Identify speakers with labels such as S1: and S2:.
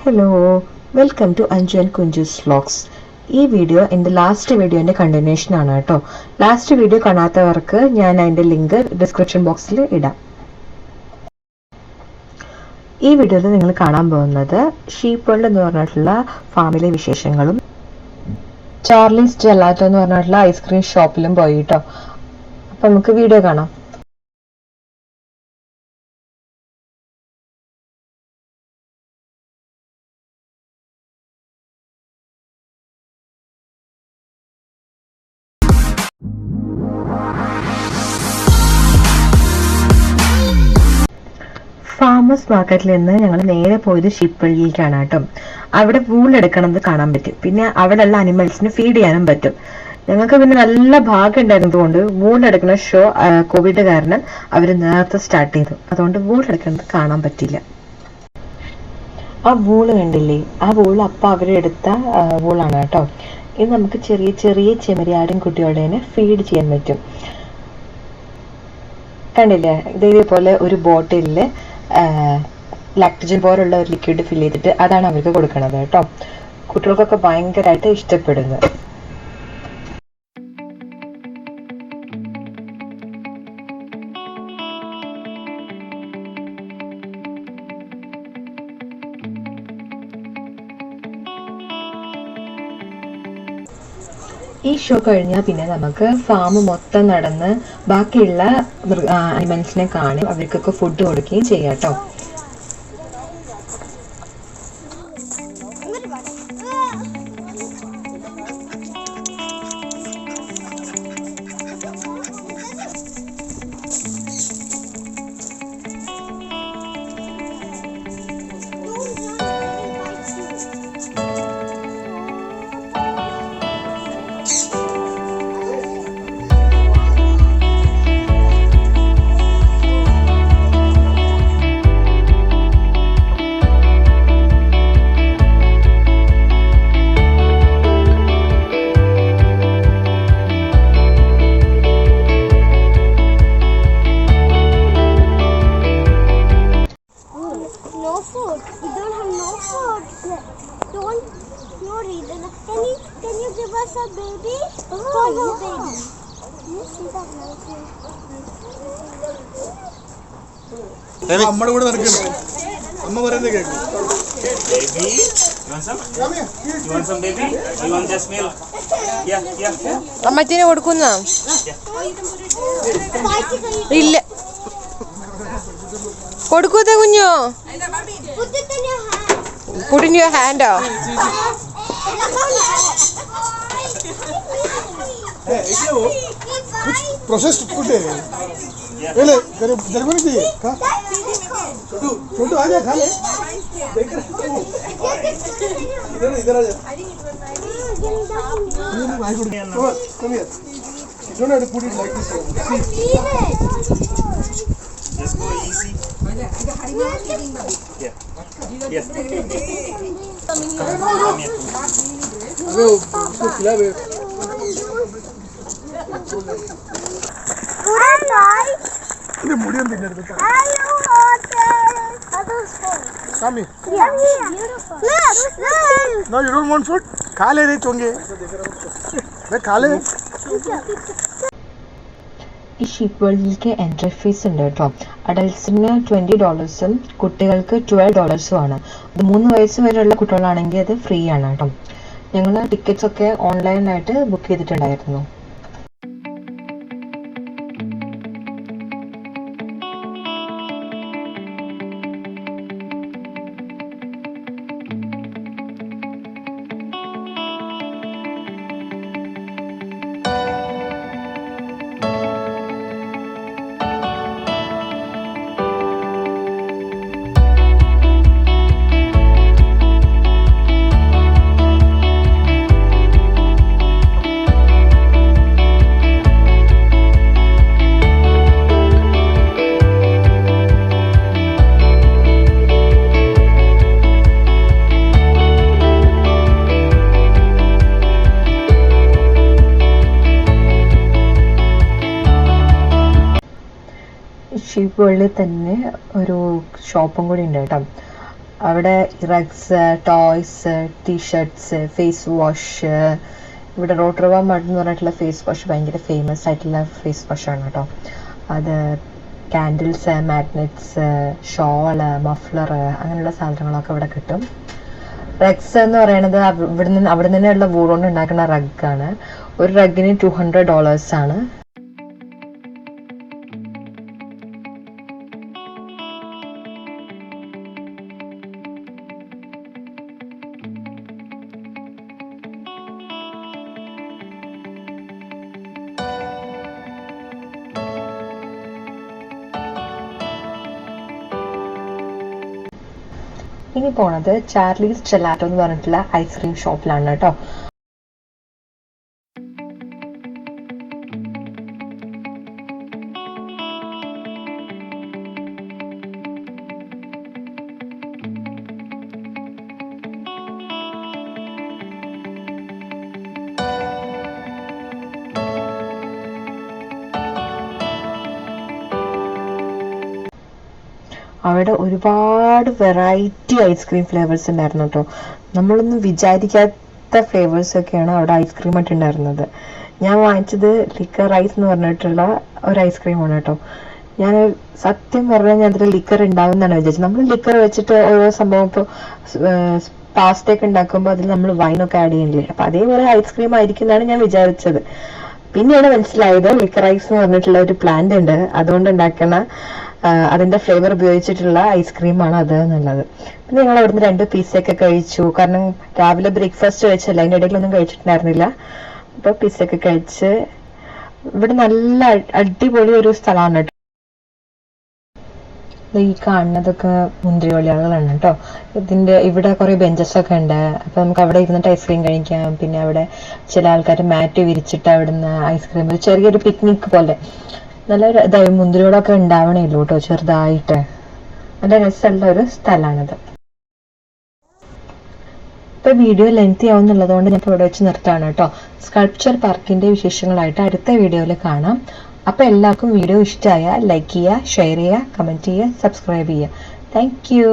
S1: Hello, welcome to Anju and Kunjus vlogs. ഈ video എൻ്റെ last വീഡിയോൻ്റെ കണ്ടിന്യൂഷൻ ആണ് കേട്ടോ. ലാസ്റ്റ് വീഡിയോ കാണാത്തവർക്ക് ഞാൻ അതിൻ്റെ ലിങ്ക് ഡിസ്ക്രിപ്ഷൻ ബോക്സിൽ ഇടാം. ഈ വീഡിയോയിൽ നിങ്ങൾ കാണാൻ പോകുന്നത് ഷീപ്പ് വേൾഡ് എന്ന് പറഞ്ഞിട്ടുള്ള ഫാമിലെ വിശേഷങ്ങളും ചാർലീസ് ജെലാറ്റോ എന്ന് പറഞ്ഞിട്ടുള്ള ഐസ്ക്രീം ഷോപ്പിലും പോയി കേട്ടോ. അപ്പം നമുക്ക് വീഡിയോ കാണാം. ഫാമേഴ്സ് മാർക്കറ്റിൽ നിന്ന് ഞങ്ങൾ നേരെ പോയത് ഷീപ്പ് വേൾഡിലേക്കാണ് കേട്ടോ. അവിടെ വൂൾ എടുക്കണത് കാണാൻ പറ്റും. പിന്നെ അവിടെയുള്ള അനിമൽസിന് ഫീഡ് ചെയ്യാനും പറ്റും. ഞങ്ങൾക്ക് പിന്നെ നല്ല ഭാഗ്യം ഉണ്ടായിരുന്നതുകൊണ്ട് വൂൾ എടുക്കുന്ന ഷോ കോവിഡ് കാരണം അവർ നേരത്തെ സ്റ്റാർട്ട് ചെയ്തു. അതുകൊണ്ട് വൂൾ എടുക്കുന്നത് കാണാൻ പറ്റില്ല. ആ വൂള് കണ്ടില്ലേ, ആ വൂൾ അപ്പം അവരെടുത്ത വൂളാണ് കേട്ടോ. ഇത് നമുക്ക് ചെറിയ ചെറിയ ചെമ്മരിയാടും കുട്ടികളുടെ ഫീഡ് ചെയ്യാൻ പറ്റും. കണ്ടില്ലേ, ഇതേപോലെ ഒരു ബോട്ടിലിൽ ലാക്ടജൻ പോലുള്ള ഒരു ലിക്വിഡ് ഫില്ല് ചെയ്തിട്ട് അതാണ് അവർക്ക് കൊടുക്കുന്നത് കേട്ടോ. കുട്ടികൾക്കൊക്കെ ഭയങ്കരമായിട്ട് ഇഷ്ടപ്പെടുന്നത്. ഈ ഷോ കഴിഞ്ഞാൽ പിന്നെ നമുക്ക് ഫാം മൊത്തം നടന്ന് ബാക്കിയുള്ള അനിമൽസിനെ കാണും, അവർക്കൊക്കെ ഫുഡ് കൊടുക്കുകയും ചെയ്യാം കേട്ടോ.
S2: Can you give us a baby? Oh, yeah. Baby. You see that nice?
S3: അമ്മയുടെ കൂടെ നടക്കുന്നു. അമ്മ പറയുന്നത് കേൾക്കും.
S4: Baby, you want some? You want some baby? You want just milk? Yeah.
S5: അമ്മച്ചിനെ കൊടുക്കുന്ന ഇല്ല, കൊടുക്കൂത്ത കുഞ്ഞോ. Put in your hand.
S3: Process food है पहले तेरे जरूर नहीं चाहिए का छोटू छोटू आ जा खा ले देख इधर आ जा come here you don't have to put it like this
S4: Just go easy. Yeah. Yes.
S3: अबे उसको खिला बे अरे मुड़ियन दिखने दे बेटा Sami no you don't want food खा ले रे चोंगे बे खा ले.
S1: ഈ ഷീപ്പ് വേൾഡിലേക്ക് എൻട്രി ഫീസ് ഉണ്ട് കേട്ടോ. അഡൽട്ട്സിന് $20 കുട്ടികൾക്ക് $12 ആണ്. ഇത് 3 വയസ്സ് വരെയുള്ള കുട്ടികളാണെങ്കിൽ അത് ഫ്രീ ആണ് കേട്ടോ. ഞങ്ങൾ ടിക്കറ്റ്സ് ഒക്കെ ഓൺലൈനായിട്ട് ബുക്ക് ചെയ്തിട്ടുണ്ടായിരുന്നു. ഷീപ്പ് വേൾഡിൽ തന്നെ ഒരു ഷോപ്പും കൂടി ഉണ്ട് കേട്ടോ. അവിടെ rugs, toys, t shirts, face wash. ഇവിടെ റോട്ടർവാ മഡ് എന്ന് പറഞ്ഞിട്ടുള്ള ഫേസ് വാഷ് ഭയങ്കര ഫേമസ് ആയിട്ടുള്ള ഫേസ് വാഷാണ് കേട്ടോ. അത് കാൻഡിൽസ്, മാഗ്നറ്റ്സ്, ഷോള്, മഫ്ലർ അങ്ങനെയുള്ള സാധനങ്ങളൊക്കെ ഇവിടെ കിട്ടും. റഗ്സ് എന്ന് പറയുന്നത് അവിടെ നിന്നുള്ള വൂൾ കൊണ്ട് ഉണ്ടാക്കുന്ന റഗ്ഗാണ്. ഒരു റഗ്ഗിന് $200 ആണ്. ഇനി പോണത് ചാർലീസ് ജെലാറ്റോ എന്ന് പറഞ്ഞിട്ടുള്ള ഐസ്ക്രീം ഷോപ്പിലാണ് കേട്ടോ. അവിടെ ഒരുപാട് വെറൈറ്റി ഐസ്ക്രീം ഫ്ലേവേഴ്സ് ഉണ്ടായിരുന്നു കേട്ടോ. നമ്മളൊന്നും വിചാരിക്കാത്ത ഫ്ലേവേഴ്സ് ഒക്കെയാണ് അവിടെ ഐസ്ക്രീം ആയിട്ട് ഉണ്ടായിരുന്നത്. ഞാൻ വാങ്ങിച്ചത് ലിക്കർ റൈസ് എന്ന് പറഞ്ഞിട്ടുള്ള ഒരു ഐസ്ക്രീമാണ് കേട്ടോ. ഞാൻ സത്യം പറഞ്ഞാൽ ഞാൻ അതിൽ ലിക്കർ ഉണ്ടാവും എന്നാണ് വിചാരിച്ചത്. നമ്മൾ ലിക്കർ വെച്ചിട്ട് ഓരോ സംഭവം ഇപ്പോൾ പാസ്റ്റയൊക്കെ ഉണ്ടാക്കുമ്പോൾ അതിൽ നമ്മൾ വൈനൊക്കെ ആഡ് ചെയ്യുന്നില്ലേ, അപ്പം അതേപോലെ ഐസ്ക്രീം ആയിരിക്കും എന്നാണ് ഞാൻ വിചാരിച്ചത്. പിന്നെയാണ് മനസ്സിലായത് ലിക്കർ റൈസ് എന്ന് പറഞ്ഞിട്ടുള്ള ഒരു പ്ലാന്റ് ഉണ്ട്, അതുകൊണ്ട് ഉണ്ടാക്കുന്ന അതിന്റെ ഫ്ലേവർ ഉപയോഗിച്ചിട്ടുള്ള ഐസ്ക്രീമാണ് അത് എന്നുള്ളത്. പിന്നെ ഞങ്ങൾ അവിടുന്ന് 2 പീസയൊക്കെ കഴിച്ചു. കാരണം രാവിലെ ബ്രേക്ക്ഫാസ്റ്റ് കഴിച്ചല്ല, അതിൻ്റെ ഇടയിലൊന്നും കഴിച്ചിട്ടുണ്ടായിരുന്നില്ല. അപ്പോൾ പീസയൊക്കെ കഴിച്ച് ഇവിടെ നല്ല അടിപൊളി ഒരു സ്ഥലമാണ് കേട്ടോ. ഈ കാണുന്നതൊക്കെ മുന്തിരിവള്ളികളാണ് കേട്ടോ. ഇവിടെ കുറെ ബെഞ്ചസ് ഒക്കെ ഉണ്ട്. അപ്പൊ നമുക്ക് അവിടെ ഇരുന്നിട്ട് ഐസ്ക്രീം കഴിക്കാം. പിന്നെ അവിടെ ചില ആൾക്കാർ മാറ്റ് വിരിച്ചിട്ട് അവിടുന്ന് ഐസ്ക്രീം, ഒരു ചെറിയൊരു പിക്നിക് പോലെ നല്ല ഇതായി മുന്തിരിയോടൊക്കെ ഉണ്ടാവണേല്ലോ കേട്ടോ, ചെറുതായിട്ട്. നല്ല രസമുള്ള ഒരു സ്ഥലമാണിത്. ഇപ്പൊ വീഡിയോ ലെങ്തി ആവുന്നുള്ളത് കൊണ്ട് ഞാൻ ഇവിടെ വെച്ച് നിർത്താണ് കേട്ടോ. സ്കൾപ്ചർ പാർക്കിന്റെ വിശേഷങ്ങളായിട്ട് അടുത്ത വീഡിയോയിൽ കാണാം. അപ്പൊ എല്ലാവർക്കും വീഡിയോ ഇഷ്ടമായ ലൈക്ക് ചെയ്യുക, ഷെയർ ചെയ്യുക, കമന്റ് ചെയ്യുക, സബ്സ്ക്രൈബ് ചെയ്യുക. Thank you.